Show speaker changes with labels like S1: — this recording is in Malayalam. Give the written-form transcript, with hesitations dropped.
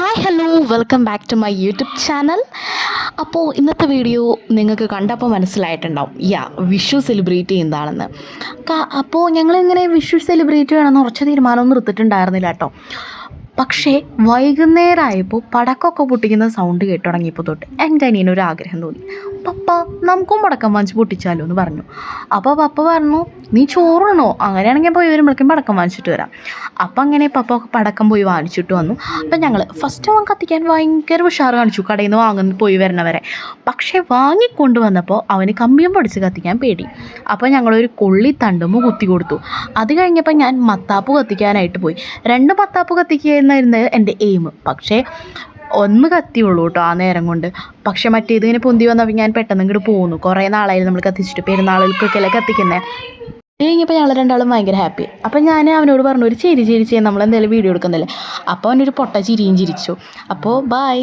S1: Hi hello welcome back to my YouTube channel. അപ്പോൾ ഇന്നത്തെ വീഡിയോ നിങ്ങൾക്ക് കണ്ടപ്പോൾ മനസ്സിലായിട്ടുണ്ടാവും വിഷു സെലിബ്രേറ്റ് ചെയ്യുന്നതാണെന്ന്. അപ്പോൾ ഞങ്ങളിങ്ങനെ വിഷു സെലിബ്രേറ്റ് ചെയ്യണമെന്ന് ഉറച്ച തീരുമാനമൊന്നും എടുത്തിട്ടുണ്ടായിരുന്നില്ല കേട്ടോ. പക്ഷേ വൈകുന്നേരമായപ്പോൾ പടക്കമൊക്കെ പൊട്ടിക്കുന്ന സൗണ്ട് കേട്ടു തുടങ്ങിയപ്പോൾ തൊട്ട് എൻ്റെ അനിയനൊരു ആഗ്രഹം തോന്നി. പപ്പ നമുക്കും പടക്കം വാങ്ങിച്ച് പൊട്ടിച്ചാലോ എന്ന് പറഞ്ഞു. അപ്പോൾ പപ്പ പറഞ്ഞു, നീ ചോറുണോ? അങ്ങനെയാണെങ്കിൽ പോയി വരുമ്പോഴേക്കും പടക്കം വാങ്ങിച്ചിട്ട് വരാം. അപ്പം അങ്ങനെ പപ്പ പടക്കം പോയി വാങ്ങിച്ചിട്ട് വന്നു. അപ്പം ഞങ്ങൾ ഫസ്റ്റ് അവൻ കത്തിക്കാൻ ഭയങ്കര ഉഷാറ് കാണിച്ചു, കടയിൽ നിന്ന് വാങ്ങുന്ന പോയി വരണവരെ. പക്ഷേ വാങ്ങിക്കൊണ്ട് വന്നപ്പോൾ അവന് കമ്പിയും പൊടിച്ച് കത്തിക്കാൻ പേടി. അപ്പോൾ ഞങ്ങളൊരു കൊള്ളിത്തണ്ടുമ്പ് കുത്തി കൊടുത്തു. അത് കഴിഞ്ഞപ്പോൾ ഞാൻ മത്താപ്പ് കത്തിക്കാനായിട്ട് പോയി. 2 മത്താപ്പ് കത്തിക്കുക എന്നായിരുന്നു എൻ്റെ എയിം. പക്ഷേ 1 കത്തിയുള്ളൂ കേട്ടോ ആ നേരം കൊണ്ട്. പക്ഷെ മറ്റേത് ഇങ്ങനെ പൊന്തി വന്നപ്പോൾ ഞാൻ പെട്ടെന്ന് ഇങ്ങോട്ട് പോന്നു. കുറേ നാളായിരുന്നു നമ്മൾ കത്തിച്ചിട്ട്, പെരുന്നാളുകൾക്കൊക്കെ കത്തിക്കുന്നത്. അത് കഴിഞ്ഞപ്പോൾ ഞങ്ങൾ രണ്ടാളും ഭയങ്കര ഹാപ്പി. അപ്പം ഞാൻ അവനോട് പറഞ്ഞു, ഒരു ചിരി ചിരിച്ച് നമ്മൾ എന്തായാലും വീഡിയോ എടുക്കുന്നില്ലേ. അപ്പോൾ അവനൊരു പൊട്ട ചിരിയും ചിരിച്ചു. അപ്പോൾ ബൈ.